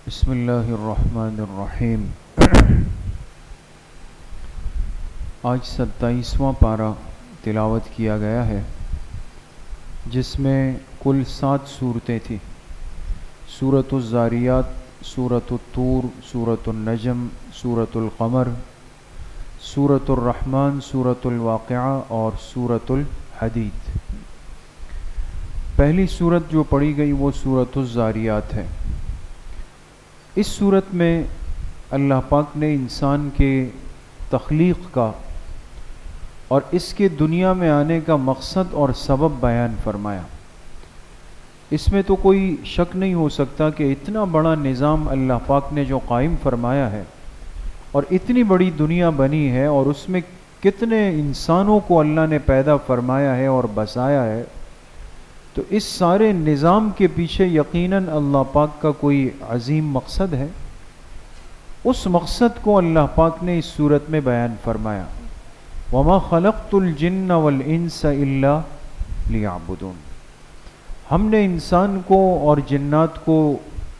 بسم اللہ الرحمن الرحیم۔ آج 27واں پارہ تلاوت کیا گیا ہے، جس میں کل 7 صورتیں تھیں۔ سورۃ الذاریات، سورۃ الطور، سورۃ النجم، سورۃ القمر، سورۃ الرحمن، سورۃ الواقعہ اور سورۃ الحدید۔ پہلی صورت جو پڑھی گئی وہ سورۃ الذاریات ہے۔ اس صورت میں اللہ پاک نے انسان کے تخلیق کا اور اس کے دنیا میں آنے کا مقصد اور سبب بیان فرمایا۔ اس میں تو کوئی شک نہیں ہو سکتا کہ اتنا بڑا نظام اللہ پاک نے جو قائم فرمایا ہے اور اتنی بڑی دنیا بنی ہے اور اس میں کتنے انسانوں کو اللہ نے پیدا فرمایا ہے اور بسایا ہے، تو اس سارے نظام کے پیچھے یقیناً اللہ پاک کا کوئی عظیم مقصد ہے۔ اس مقصد کو اللہ پاک نے اس صورت میں بیان فرمایا۔ وَمَا خَلَقْتُ الْجِنَّ وَالْإِنسَ إِلَّا لِيَعْبُدُونَ۔ ہم نے انسان کو اور جنات کو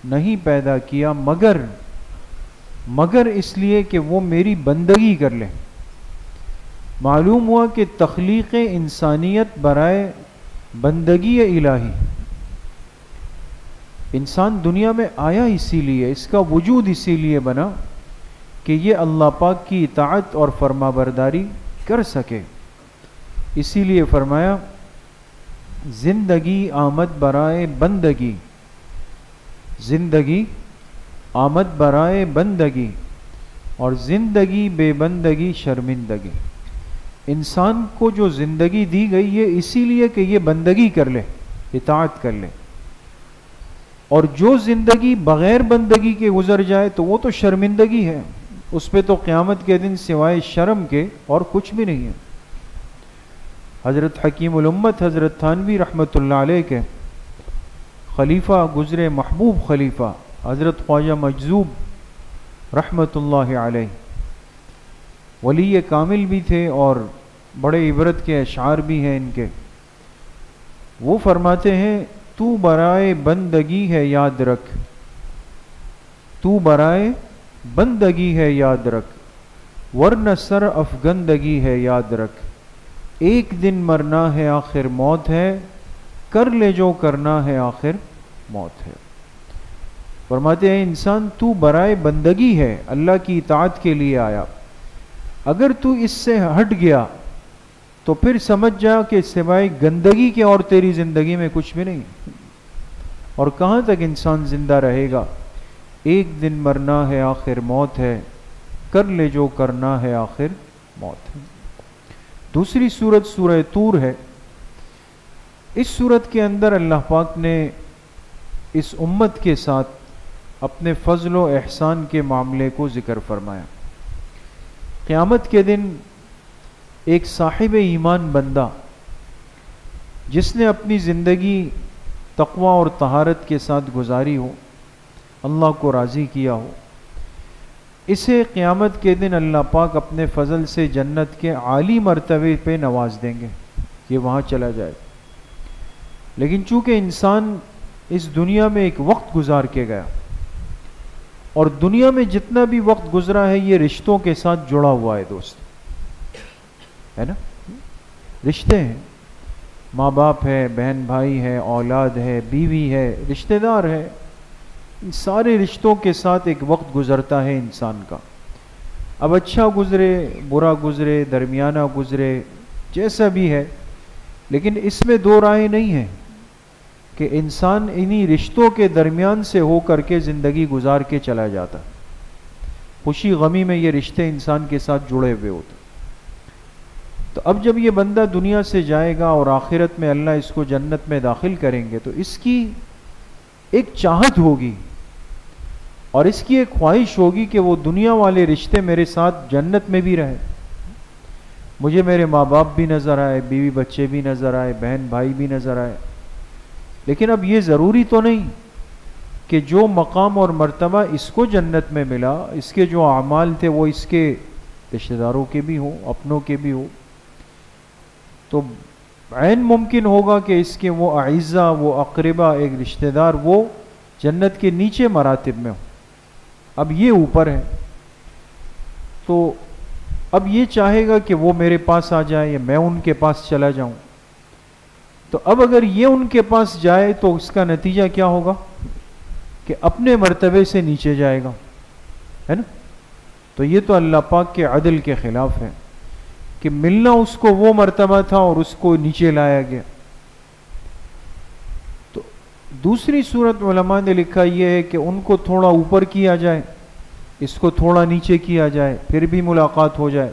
نہیں پیدا کیا مگر اس لیے کہ وہ میری بندگی کر لیں۔ معلوم ہوا کہ تخلیق انسانیت برائے بندگی الہی۔ انسان دنیا میں آیا اسی لیے، اس کا وجود اسی لیے بنا کہ یہ اللہ پاک کی اطاعت اور فرما برداری کر سکے۔ اسی لیے فرمایا زندگی آمد برائے بندگی، زندگی آمد برائے بندگی، اور زندگی بے بندگی شرمندگی۔ انسان کو جو زندگی دی گئی یہ اسی لیے کہ یہ بندگی کر لے، اطاعت کر لے، اور جو زندگی بغیر بندگی کے گزر جائے تو وہ تو شرمندگی ہے، اس پہ تو قیامت کے دن سوائے شرم کے اور کچھ بھی نہیں ہے۔ حضرت حکیم الامت حضرت تھانوی رحمۃ اللہ علیہ کے خلیفہ گزرے، محبوب خلیفہ حضرت خواجہ مجذوب رحمۃ اللہ علیہ، ولی کامل بھی تھے اور بڑے عبرت کے اشعار بھی ہیں ان کے۔ وہ فرماتے ہیں تو برائے بندگی ہے یاد رکھ، تو برائے بندگی ہے یاد رکھ، ورنہ سر افگندگی ہے یاد رکھ، ایک دن مرنا ہے آخر موت ہے، کر لے جو کرنا ہے آخر موت ہے۔ فرماتے ہیں انسان تو برائے بندگی ہے، اللہ کی اطاعت کے لیے آیا، اگر تو اس سے ہٹ گیا تو پھر سمجھ جا کہ سوائے گندگی کے اور تیری زندگی میں کچھ بھی نہیں، اور کہاں تک انسان زندہ رہے گا۔ ایک دن مرنا ہے آخر موت ہے، کر لے جو کرنا ہے آخر موت ہے۔ دوسری صورت سورہ طور ہے۔ اس صورت کے اندر اللہ پاک نے اس امت کے ساتھ اپنے فضل و احسان کے معاملے کو ذکر فرمایا۔ قیامت کے دن ایک صاحب ایمان بندہ جس نے اپنی زندگی تقوی اور طہارت کے ساتھ گزاری ہو، اللہ کو راضی کیا ہو، اسے قیامت کے دن اللہ پاک اپنے فضل سے جنت کے عالی مرتبے پہ نواز دیں گے، یہ وہاں چلا جائے۔ لیکن چونکہ انسان اس دنیا میں ایک وقت گزار کے گیا، اور دنیا میں جتنا بھی وقت گزرا ہے یہ رشتوں کے ساتھ جڑا ہوا ہے، دوست ہے نا، رشتے ہیں، ماں باپ ہے، بہن بھائی ہے، اولاد ہے، بیوی ہے، رشتہ دار ہے، ان سارے رشتوں کے ساتھ ایک وقت گزرتا ہے انسان کا۔ اب اچھا گزرے، برا گزرے، درمیانہ گزرے، جیسا بھی ہے، لیکن اس میں دو رائے نہیں ہے کہ انسان انہی رشتوں کے درمیان سے ہو کر کے زندگی گزار کے چلا جاتا، خوشی غمی میں یہ رشتے انسان کے ساتھ جڑے ہوئے ہوتے۔ تو اب جب یہ بندہ دنیا سے جائے گا اور آخرت میں اللہ اس کو جنت میں داخل کریں گے تو اس کی ایک چاہت ہوگی اور اس کی ایک خواہش ہوگی کہ وہ دنیا والے رشتے میرے ساتھ جنت میں بھی رہے، مجھے میرے ماں باپ بھی نظر آئے، بیوی بچے بھی نظر آئے، بہن بھائی بھی نظر آئے۔ لیکن اب یہ ضروری تو نہیں کہ جو مقام اور مرتبہ اس کو جنت میں ملا، اس کے جو اعمال تھے وہ اس کے رشتہ داروں کے بھی ہوں، اپنوں کے بھی ہوں۔ تو عین ممکن ہوگا کہ اس کے وہ اعزہ، وہ اقربا، ایک رشتہ دار وہ جنت کے نیچے مراتب میں ہوں، اب یہ اوپر ہے، تو اب یہ چاہے گا کہ وہ میرے پاس آ جائے یا میں ان کے پاس چلا جاؤں. تو اب اگر یہ ان کے پاس جائے تو اس کا نتیجہ کیا ہوگا کہ اپنے مرتبے سے نیچے جائے گا، ہے نا. تو یہ تو اللہ پاک کے عدل کے خلاف ہے کہ ملنا اس کو وہ مرتبہ تھا اور اس کو نیچے لایا گیا. تو دوسری صورت علماء نے لکھا یہ ہے کہ ان کو تھوڑا اوپر کیا جائے، اس کو تھوڑا نیچے کیا جائے، پھر بھی ملاقات ہو جائے.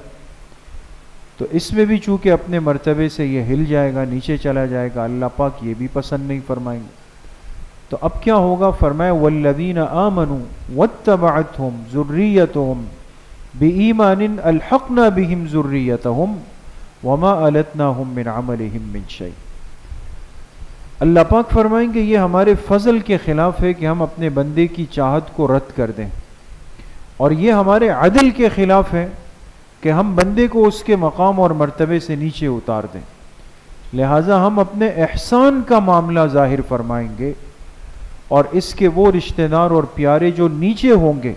تو اس میں بھی چونکہ اپنے مرتبے سے یہ ہل جائے گا، نیچے چلا جائے گا، اللہ پاک یہ بھی پسند نہیں فرمائیں گے. تو اب کیا ہوگا؟ فرمایا والذین آمنوا واتبعتهم ذریتهم بإیمان الحقنا بهم ذریتهم وما ألتناهم من عملهم من شیء. اللہ پاک فرمائیں گے یہ ہمارے فضل کے خلاف ہے کہ ہم اپنے بندے کی چاہت کو رد کر دیں، اور یہ ہمارے عدل کے خلاف ہے کہ ہم بندے کو اس کے مقام اور مرتبے سے نیچے اتار دیں. لہٰذا ہم اپنے احسان کا معاملہ ظاہر فرمائیں گے، اور اس کے وہ رشتہ دار اور پیارے جو نیچے ہوں گے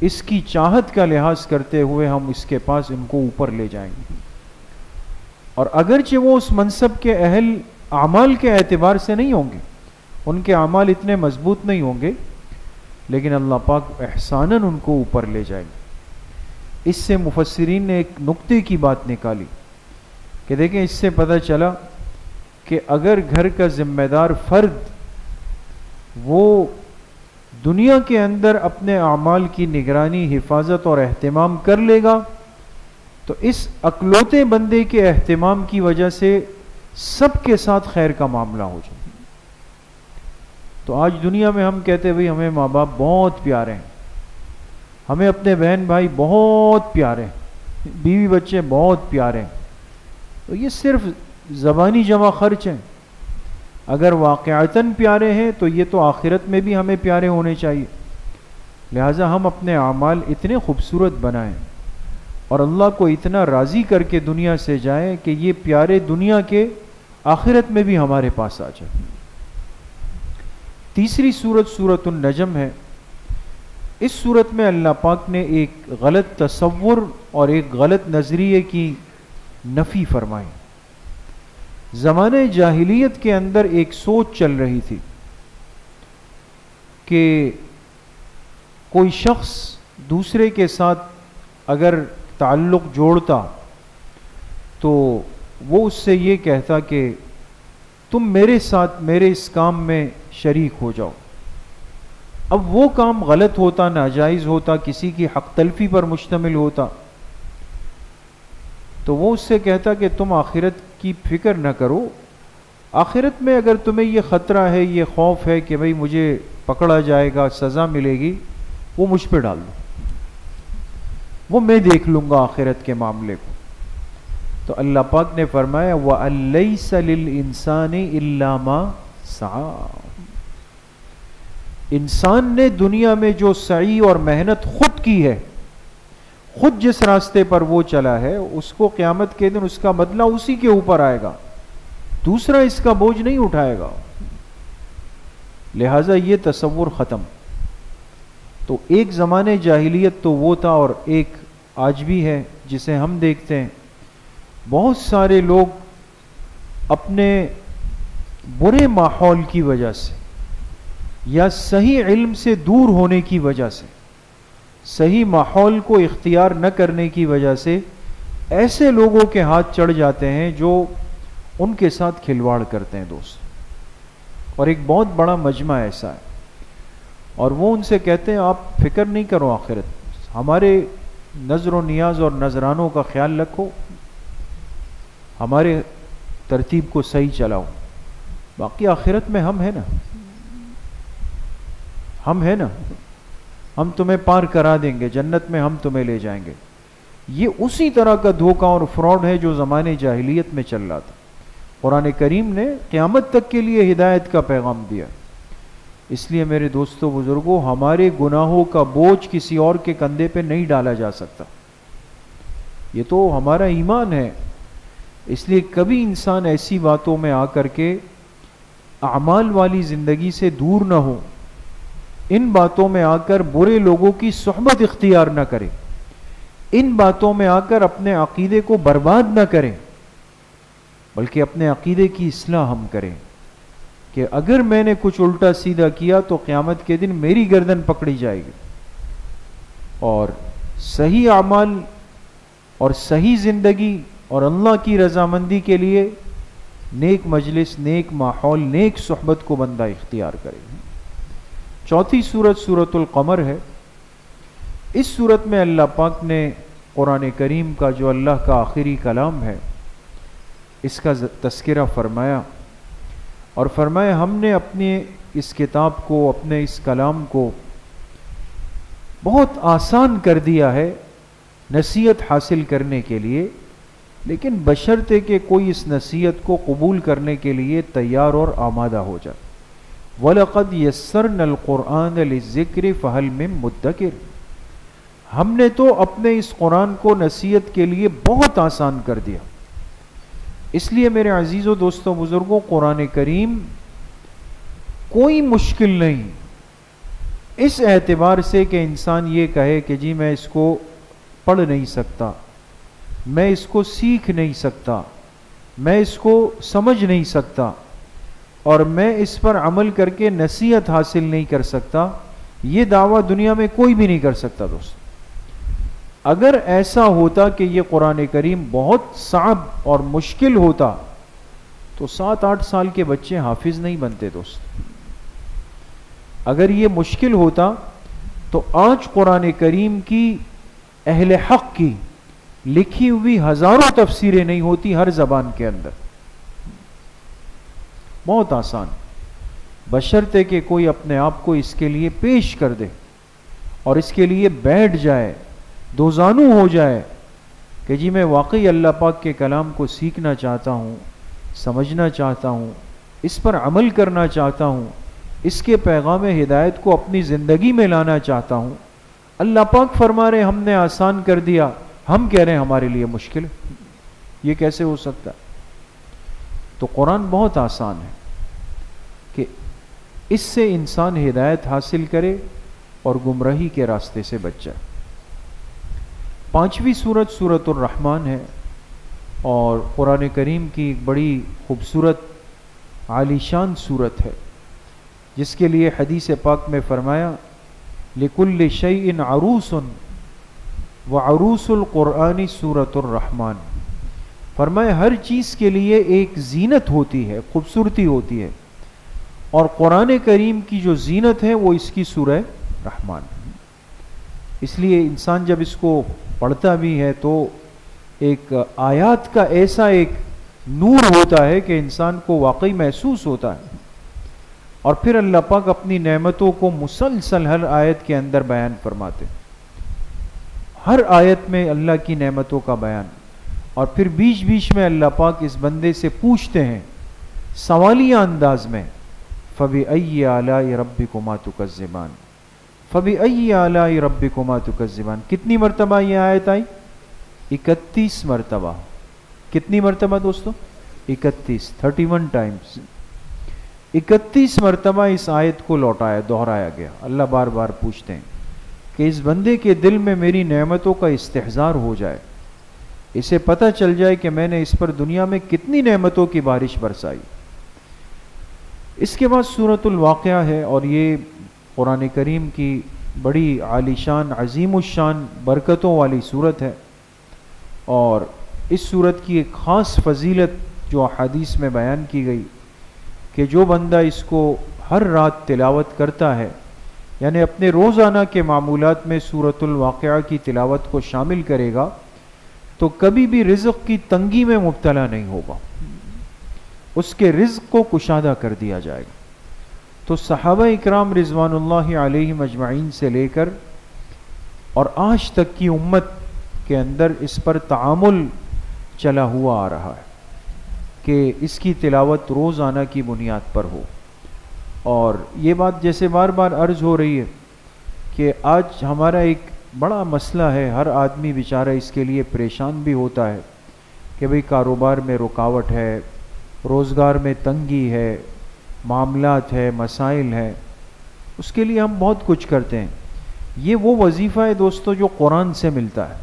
اس کی چاہت کا لحاظ کرتے ہوئے ہم اس کے پاس ان کو اوپر لے جائیں گے. اور اگرچہ وہ اس منصب کے اہل اعمال کے اعتبار سے نہیں ہوں گے، ان کے اعمال اتنے مضبوط نہیں ہوں گے، لیکن اللہ پاک احساناً ان کو اوپر لے جائیں گے. اس سے مفسرین نے ایک نقطے کی بات نکالی کہ دیکھیں اس سے پتہ چلا کہ اگر گھر کا ذمہ دار فرد وہ دنیا کے اندر اپنے اعمال کی نگرانی، حفاظت اور اہتمام کر لے گا تو اس اکلوتے بندے کے اہتمام کی وجہ سے سب کے ساتھ خیر کا معاملہ ہو جائے. تو آج دنیا میں ہم کہتے ہیں بھئی ہمیں ماں باپ بہت پیارے ہیں، ہمیں اپنے بہن بھائی بہت پیارے ہیں، بیوی بچے بہت پیارے ہیں. تو یہ صرف زبانی جمع خرچ ہیں. اگر واقعتاً پیارے ہیں تو یہ تو آخرت میں بھی ہمیں پیارے ہونے چاہیے. لہٰذا ہم اپنے اعمال اتنے خوبصورت بنائیں اور اللہ کو اتنا راضی کر کے دنیا سے جائیں کہ یہ پیارے دنیا کے آخرت میں بھی ہمارے پاس آ جائیں. تیسری صورت سورۃ النجم ہے. اس صورت میں اللہ پاک نے ایک غلط تصور اور ایک غلط نظریے کی نفی فرمائی. زمانہ جاہلیت کے اندر ایک سوچ چل رہی تھی کہ کوئی شخص دوسرے کے ساتھ اگر تعلق جوڑتا تو وہ اس سے یہ کہتا کہ تم میرے ساتھ میرے اس کام میں شریک ہو جاؤ. اب وہ کام غلط ہوتا، ناجائز ہوتا، کسی کی حق تلفی پر مشتمل ہوتا، تو وہ اس سے کہتا کہ تم آخرت کی فکر نہ کرو، آخرت میں اگر تمہیں یہ خطرہ ہے، یہ خوف ہے کہ بھئی مجھے پکڑا جائے گا، سزا ملے گی، وہ مجھ پہ ڈال دو، وہ میں دیکھ لوں گا آخرت کے معاملے کو. تو اللہ پاک نے فرمایا وَأَلَّيْسَ لِلْإِنسَانِ إِلَّا مَا سَعَى. انسان نے دنیا میں جو سعی اور محنت خود کی ہے، خود جس راستے پر وہ چلا ہے، اس کو قیامت کے دن اس کا بدلہ اسی کے اوپر آئے گا، دوسرا اس کا بوجھ نہیں اٹھائے گا. لہٰذا یہ تصور ختم. تو ایک زمانے جاہلیت تو وہ تھا، اور ایک آج بھی ہے جسے ہم دیکھتے ہیں. بہت سارے لوگ اپنے برے ماحول کی وجہ سے یا صحیح علم سے دور ہونے کی وجہ سے، صحیح ماحول کو اختیار نہ کرنے کی وجہ سے ایسے لوگوں کے ہاتھ چڑھ جاتے ہیں جو ان کے ساتھ کھلواڑ کرتے ہیں دوست. اور ایک بہت بڑا مجمع ایسا ہے، اور وہ ان سے کہتے ہیں آپ فکر نہیں کرو آخرت، ہمارے نظر و نیاز اور نذرانوں کا خیال رکھو، ہمارے ترتیب کو صحیح چلاؤ، باقی آخرت میں ہم ہیں نا، ہم ہیں نا، ہم تمہیں پار کرا دیں گے، جنت میں ہم تمہیں لے جائیں گے. یہ اسی طرح کا دھوکہ اور فراڈ ہے جو زمانے جاہلیت میں چل رہا تھا. قرآن کریم نے قیامت تک کے لیے ہدایت کا پیغام دیا. اس لیے میرے دوستو بزرگوں، ہمارے گناہوں کا بوجھ کسی اور کے کندھے پہ نہیں ڈالا جا سکتا، یہ تو ہمارا ایمان ہے. اس لیے کبھی انسان ایسی باتوں میں آ کر کے اعمال والی زندگی سے دور نہ ہو. ان باتوں میں آ کر برے لوگوں کی صحبت اختیار نہ کرے، ان باتوں میں آ کر اپنے عقیدے کو برباد نہ کرے، بلکہ اپنے عقیدے کی اصلاح ہم کریں کہ اگر میں نے کچھ الٹا سیدھا کیا تو قیامت کے دن میری گردن پکڑی جائے گی، اور صحیح اعمال اور صحیح زندگی اور اللہ کی رضامندی کے لیے نیک مجلس، نیک ماحول، نیک صحبت کو بندہ اختیار کرے۔ چوتھی سورت سورۃ القمر ہے۔ اس سورت میں اللہ پاک نے قرآن کریم کا جو اللہ کا آخری کلام ہے اس کا تذکرہ فرمایا، اور فرمایا ہم نے اپنے اس کتاب کو، اپنے اس کلام کو بہت آسان کر دیا ہے نصیحت حاصل کرنے کے لیے، لیکن بشرطے کہ کوئی اس نصیحت کو قبول کرنے کے لیے تیار اور آمادہ ہو جائے۔ وَلَقَدْ يَسَّرْنَا الْقُرْآنَ لِلذِّكْرِ فَهَلْ مِن مُدَّكِرٍ، ہم نے تو اپنے اس قرآن کو نصیحت کے لیے بہت آسان کر دیا۔ اس لیے میرے عزیزوں، دوستوں، بزرگوں، قرآن کریم کوئی مشکل نہیں اس اعتبار سے کہ انسان یہ کہے کہ جی میں اس کو پڑھ نہیں سکتا، میں اس کو سیکھ نہیں سکتا، میں اس کو سمجھ نہیں سکتا، اور میں اس پر عمل کر کے نصیحت حاصل نہیں کر سکتا۔ یہ دعویٰ دنیا میں کوئی بھی نہیں کر سکتا دوست۔ اگر ایسا ہوتا کہ یہ قرآن کریم بہت صعب اور مشکل ہوتا تو 7-8 سال کے بچے حافظ نہیں بنتے دوست۔ اگر یہ مشکل ہوتا تو آج قرآن کریم کی اہل حق کی لکھی ہوئی ہزاروں تفسیریں نہیں ہوتی ہر زبان کے اندر۔ بہت آسان، بشرطے کہ کوئی اپنے آپ کو اس کے لیے پیش کر دے اور اس کے لیے بیٹھ جائے، دوزانو ہو جائے کہ جی میں واقعی اللہ پاک کے کلام کو سیکھنا چاہتا ہوں، سمجھنا چاہتا ہوں، اس پر عمل کرنا چاہتا ہوں، اس کے پیغام ہدایت کو اپنی زندگی میں لانا چاہتا ہوں۔ اللہ پاک فرما رہے ہم نے آسان کر دیا، ہم کہہ رہے ہیں ہمارے لیے مشکل ہے۔ یہ کیسے ہو سکتا ہے؟ تو قرآن بہت آسان ہے کہ اس سے انسان ہدایت حاصل کرے اور گمراہی کے راستے سے بچ جائے۔ 5ویں سورت سورۃ الرحمن ہے، اور قرآن کریم کی ایک بڑی خوبصورت عالی شان سورت ہے، جس کے لیے حدیث پاک میں فرمایا لِكُلِّ شَيْءٍ عَرُوسٌ وَعَرُوسُ الْقُرْآنِ سورۃ الرحمن۔ فرمایا ہر چیز کے لیے ایک زینت ہوتی ہے، خوبصورتی ہوتی ہے، اور قرآن کریم کی جو زینت ہے وہ اس کی سورہ رحمان۔ اس لیے انسان جب اس کو پڑھتا بھی ہے تو ایک آیات کا ایسا ایک نور ہوتا ہے کہ انسان کو واقعی محسوس ہوتا ہے، اور پھر اللہ پاک اپنی نعمتوں کو مسلسل ہر آیت کے اندر بیان فرماتے، ہر آیت میں اللہ کی نعمتوں کا بیان، اور پھر بیچ بیچ میں اللہ پاک اس بندے سے پوچھتے ہیں سوالیہ انداز میں فَبِأَيِّ آلَاءِ رَبِّكُمَا تُكَذِّبَانِ، فَبِأَيِّ آلَاءِ رَبِّكُمَا تُكَذِّبَانِ۔ کتنی مرتبہ یہ آیت آئی؟ 31 مرتبہ۔ کتنی مرتبہ دوستو؟ 31 ٹائمز۔ 31 مرتبہ اس آیت کو لوٹایا، دہرایا گیا۔ اللہ بار بار پوچھتے ہیں کہ اس بندے کے دل میں میری نعمتوں کا استحضار ہو جائے، اسے پتہ چل جائے کہ میں نے اس پر دنیا میں کتنی نعمتوں کی بارش برسائی۔ اس کے بعد سورۃ الواقعہ ہے، اور یہ قرآن کریم کی بڑی عالی شان، عظیم الشان برکتوں والی سورت ہے، اور اس سورت کی ایک خاص فضیلت جو احادیث میں بیان کی گئی کہ جو بندہ اس کو ہر رات تلاوت کرتا ہے، یعنی اپنے روزانہ کے معمولات میں سورۃ الواقعہ کی تلاوت کو شامل کرے گا تو کبھی بھی رزق کی تنگی میں مبتلا نہیں ہوگا، اس کے رزق کو کشادہ کر دیا جائے گا۔ تو صحابہ اکرام رضوان اللہ علیہم اجمعین سے لے کر اور آج تک کی امت کے اندر اس پر تعامل چلا ہوا آ رہا ہے کہ اس کی تلاوت روزانہ کی بنیاد پر ہو، اور یہ بات جیسے بار بار عرض ہو رہی ہے کہ آج ہمارا ایک بڑا مسئلہ ہے، ہر آدمی بیچارہ اس کے لیے پریشان بھی ہوتا ہے کہ بھئی کاروبار میں رکاوٹ ہے، روزگار میں تنگی ہے، معاملات ہے، مسائل ہیں، اس کے لیے ہم بہت کچھ کرتے ہیں. یہ وہ وظیفہ ہے دوستو جو قرآن سے ملتا ہے.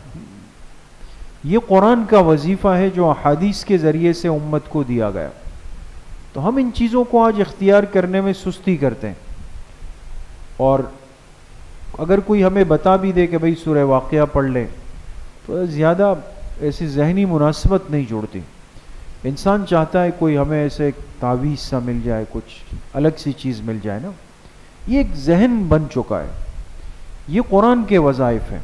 یہ قرآن کا وظیفہ ہے جو احادیث کے ذریعے سے امت کو دیا گیا. تو ہم ان چیزوں کو آج اختیار کرنے میں سستی کرتے ہیں. اور اگر کوئی ہمیں بتا بھی دے کہ بھئی سورہ واقعہ پڑھ لے تو زیادہ ایسی ذہنی مناسبت نہیں جوڑتی. انسان چاہتا ہے کوئی ہمیں ایسے ایک تعویذ سا مل جائے, کچھ الگ سی چیز مل جائے نا. یہ ایک ذہن بن چکا ہے. یہ قرآن کے وظائف ہیں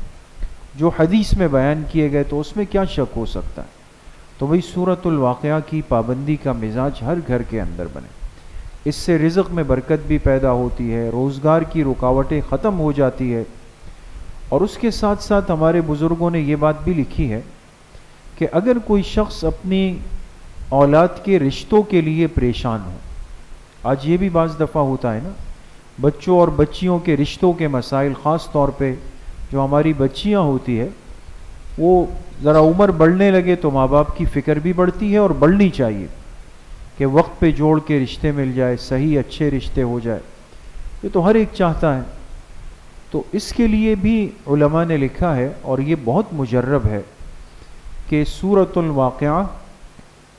جو حدیث میں بیان کیے گئے, تو اس میں کیا شک ہو سکتا ہے. تو بھئی سورۃ الواقعہ کی پابندی کا مزاج ہر گھر کے اندر بنے. اس سے رزق میں برکت بھی پیدا ہوتی ہے, روزگار کی رکاوٹیں ختم ہو جاتی ہے. اور اس کے ساتھ ساتھ ہمارے بزرگوں نے یہ بات بھی لکھی ہے کہ اگر کوئی شخص اپنی اولاد کے رشتوں کے لیے پریشان ہو, آج یہ بھی بعض دفعہ ہوتا ہے نا, بچوں اور بچیوں کے رشتوں کے مسائل, خاص طور پہ جو ہماری بچیاں ہوتی ہے, وہ ذرا عمر بڑھنے لگے تو ماں باپ کی فکر بھی بڑھتی ہے, اور بڑھنی چاہیے کہ وقت پہ جوڑ کے رشتے مل جائے, صحیح اچھے رشتے ہو جائے. یہ تو ہر ایک چاہتا ہے. تو اس کے لیے بھی علماء نے لکھا ہے, اور یہ بہت مجرب ہے, کہ سورۃ الواقعہ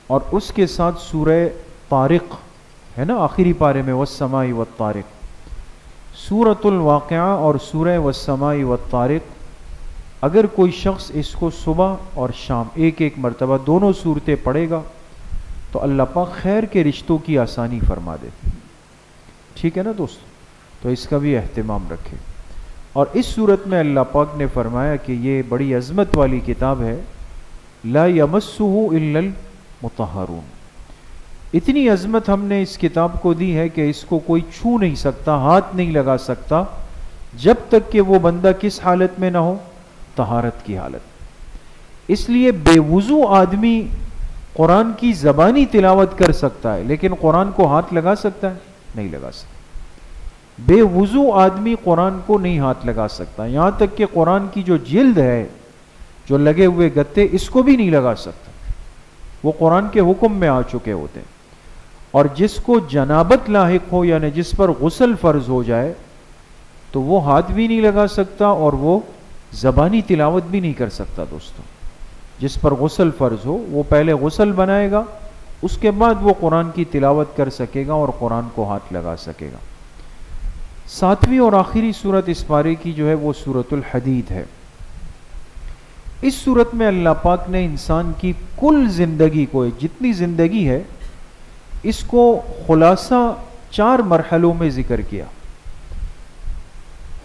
اور اس کے ساتھ سورہ طارق ہے نا آخری پارے میں, والسماء والطارق. سورۃ الواقعہ اور سورہ والسماء والطارق اگر کوئی شخص اس کو صبح اور شام ایک ایک مرتبہ دونوں صورتیں پڑھے گا تو اللہ پاک خیر کے رشتوں کی آسانی فرما دیتے. ٹھیک ہے نا دوستو, تو اس کا بھی اہتمام رکھے. اور اس صورت میں اللہ پاک نے فرمایا کہ یہ بڑی عظمت والی کتاب ہے, لا یمسہ الا المطہرون. اتنی عظمت ہم نے اس کتاب کو دی ہے کہ اس کو کوئی چھو نہیں سکتا, ہاتھ نہیں لگا سکتا, جب تک کہ وہ بندہ کس حالت میں نہ ہو, طہارت کی حالت. اس لیے بے وضو آدمی قرآن کی زبانی تلاوت کر سکتا ہے, لیکن قرآن کو ہاتھ لگا سکتا ہے؟ نہیں لگا سکتا. بے وضو آدمی قرآن کو نہیں ہاتھ لگا سکتا. یہاں تک کہ قرآن کی جو جلد ہے, جو لگے ہوئے گتے, اس کو بھی نہیں لگا سکتا. وہ قرآن کے حکم میں آ چکے ہوتے ہیں. اور جس کو جنابت لاحق ہو, یعنی جس پر غسل فرض ہو جائے, تو وہ ہاتھ بھی نہیں لگا سکتا اور وہ زبانی تلاوت بھی نہیں کر سکتا. دوستو, جس پر غسل فرض ہو وہ پہلے غسل بنائے گا, اس کے بعد وہ قرآن کی تلاوت کر سکے گا اور قرآن کو ہاتھ لگا سکے گا. 7ویں اور آخری سورت اس پارے کی جو ہے وہ سورۃ الحدید ہے. اس سورت میں اللہ پاک نے انسان کی کل زندگی کو, جتنی زندگی ہے, اس کو خلاصہ 4 مرحلوں میں ذکر کیا.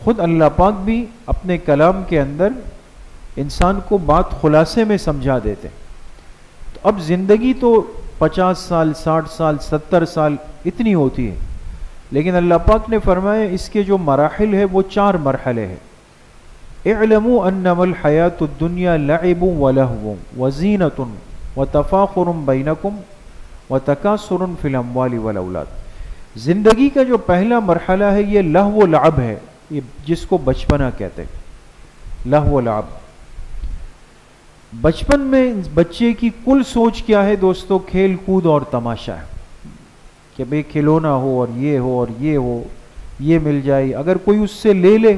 خود اللہ پاک بھی اپنے کلام کے اندر انسان کو بات خلاصے میں سمجھا دیتے. تو اب زندگی تو 50 سال 60 سال 70 سال اتنی ہوتی ہے, لیکن اللہ پاک نے فرمایا اس کے جو مراحل ہے وہ 4 مرحلے ہیں. اعلموا انما الحیات الدنیا لعب ولہو وزینۃ وتفاخر بینکم وتکاثر فی الاموال والاولاد. زندگی کا جو پہلا مرحلہ ہے یہ لہو و لعب ہے, یہ جس کو بچپنا کہتے ہیں, لہو و لعب. بچپن میں بچے کی کل سوچ کیا ہے دوستو؟ کھیل کود اور تماشا ہے, کہ بھئی کھلونا ہو اور یہ ہو اور یہ ہو, یہ مل جائے. اگر کوئی اس سے لے لے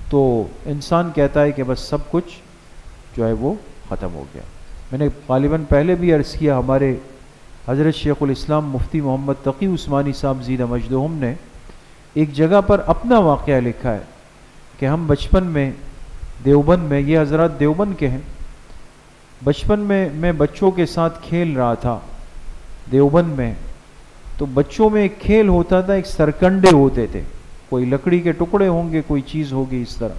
تو انسان کہتا ہے کہ بس سب کچھ جو ہے وہ ختم ہو گیا. میں نے غالباً پہلے بھی عرض کیا, ہمارے حضرت شیخ الاسلام مفتی محمد تقی عثمانی صاحب زیدہ مجدہم نے ایک جگہ پر اپنا واقعہ لکھا ہے کہ ہم بچپن میں دیوبند میں, یہ حضرات دیوبند کے ہیں, بچپن میں میں بچوں کے ساتھ کھیل رہا تھا دیوبند میں. تو بچوں میں ایک کھیل ہوتا تھا, ایک سرکنڈے ہوتے تھے, کوئی لکڑی کے ٹکڑے ہوں گے, کوئی چیز ہوگی اس طرح.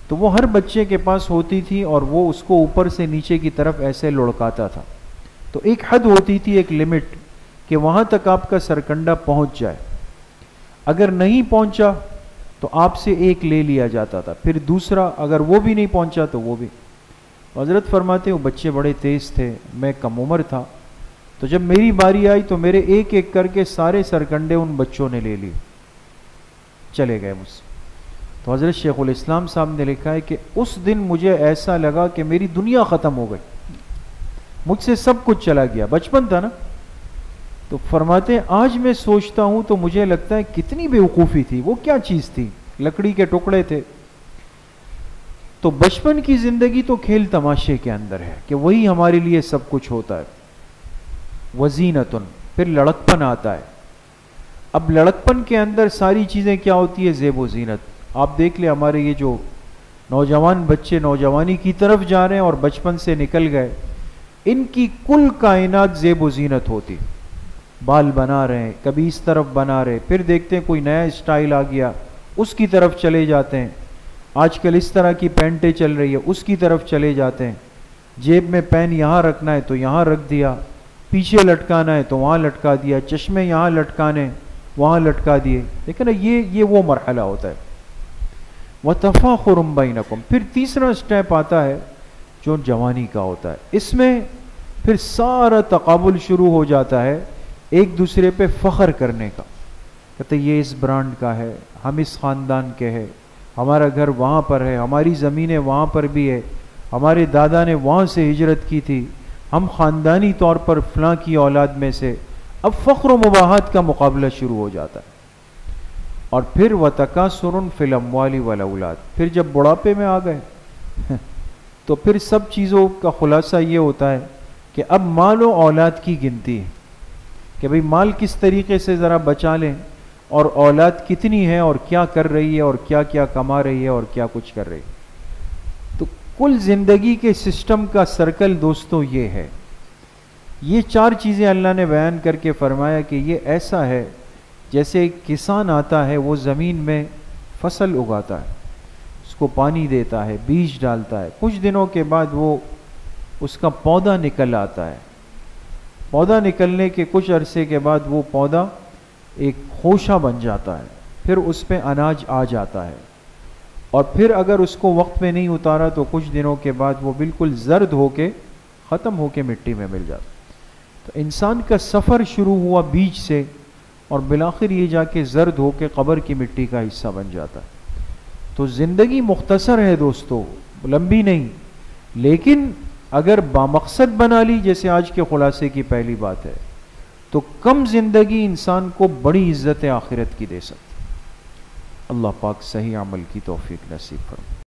تو وہ ہر بچے کے پاس ہوتی تھی اور وہ اس کو اوپر سے نیچے کی طرف ایسے لڑکاتا تھا. تو ایک حد ہوتی تھی, ایک لمٹ, کہ وہاں تک آپ کا سرکنڈا پہنچ جائے. اگر نہیں پہنچا تو آپ سے ایک لے لیا جاتا تھا, پھر دوسرا, اگر وہ بھی نہیں پہنچا تو وہ بھی. حضرت فرماتے وہ بچے بڑے تیز تھے, میں کم عمر تھا, تو جب میری باری آئی تو میرے ایک ایک کر کے سارے سرکنڈے ان بچوں نے لے لیے, چلے گئے مجھ سے. تو حضرت شیخ الاسلام صاحب نے لکھا ہے کہ اس دن مجھے ایسا لگا کہ میری دنیا ختم ہو گئی, مجھ سے سب کچھ چلا گیا. بچپن تھا نا, تو فرماتے ہیں آج میں سوچتا ہوں تو مجھے لگتا ہے کتنی بیوقوفی تھی، وہ کیا چیز تھی؟ لکڑی کے ٹکڑے تھے. تو بچپن کی زندگی تو کھیل تماشے کے اندر ہے کہ وہی ہمارے لیے سب کچھ ہوتا ہے. وزینتن، پھر لڑکپن آتا ہے. اب لڑکپن کے اندر ساری چیزیں کیا ہوتی ہے؟ زیب و زینت. آپ دیکھ لیں ہمارے یہ جو نوجوان بچے نوجوانی کی طرف جا رہے ہیں اور بچپن سے نکل گئے، ان کی کل کائنات زیب و زینت ہوتی. بال بنا رہے ہیں، کبھی اس طرف بنا رہے، پھر دیکھتے ہیں کوئی نیا اسٹائل آ گیا اس کی طرف چلے جاتے ہیں. آج کل اس طرح کی پینٹیں چل رہی ہے اس کی طرف چلے جاتے ہیں. جیب میں پین یہاں رکھنا ہے تو یہاں رکھ دیا، پیچھے لٹکانا ہے تو وہاں لٹکا دیا، چشمے یہاں لٹکانے وہاں لٹکا دیے. لیکن یہ وہ مرحلہ ہوتا ہے. وَتَفَاخُرٌ بَيْنَكُمْ. پھر تیسرا سٹیپ آتا ہے جو جوانی کا ہوتا ہے. اس میں پھر سارا تقابل شروع ہو جاتا ہے، ایک دوسرے پہ فخر کرنے کا. کہتے یہ اس برانڈ کا ہے، ہم اس خاندان کے ہیں، ہمارا گھر وہاں پر ہے، ہماری زمینیں وہاں پر بھی ہے، ہمارے دادا نے وہاں سے ہجرت کی تھی، ہم خاندانی طور پر فلاں کی اولاد میں سے. اب فخر و مباحات کا مقابلہ شروع ہو جاتا ہے. اور پھر وَتَكَاثُرٌ فِي الْأَمْوَالِ وَالْأَوْلَادِ. پھر جب بڑھاپے میں آ گئے تو پھر سب چیزوں کا خلاصہ یہ ہوتا ہے کہ اب مال و اولاد کی گنتی ہے کہ بھئی مال کس طریقے سے ذرا بچا لیں، اور اولاد کتنی ہے اور کیا کر رہی ہے اور کیا کیا کما رہی ہے اور کیا کچھ کر رہی ہے. تو کل زندگی کے سسٹم کا سرکل دوستو یہ ہے. یہ چار چیزیں اللہ نے بیان کر کے فرمایا کہ یہ ایسا ہے جیسے ایک کسان آتا ہے، وہ زمین میں فصل اگاتا ہے، اس کو پانی دیتا ہے، بیج ڈالتا ہے، کچھ دنوں کے بعد وہ اس کا پودا نکل آتا ہے. پودا نکلنے کے کچھ عرصے کے بعد وہ پودا ایک خوشہ بن جاتا ہے، پھر اس پہ اناج آ جاتا ہے، اور پھر اگر اس کو وقت پہ نہیں اتارا تو کچھ دنوں کے بعد وہ بالکل زرد ہو کے ختم ہو کے مٹی میں مل جاتا. تو انسان کا سفر شروع ہوا بیج سے، اور بالآخر یہ جا کے زرد ہو کے قبر کی مٹی کا حصہ بن جاتا ہے. تو زندگی مختصر ہے دوستو، لمبی نہیں، لیکن اگر بامقصد بنا لی جیسے آج کے خلاصے کی پہلی بات ہے تو کم زندگی انسان کو بڑی عزت آخرت کی دے سکتی. اللہ پاک صحیح عمل کی توفیق نصیب فرمائے.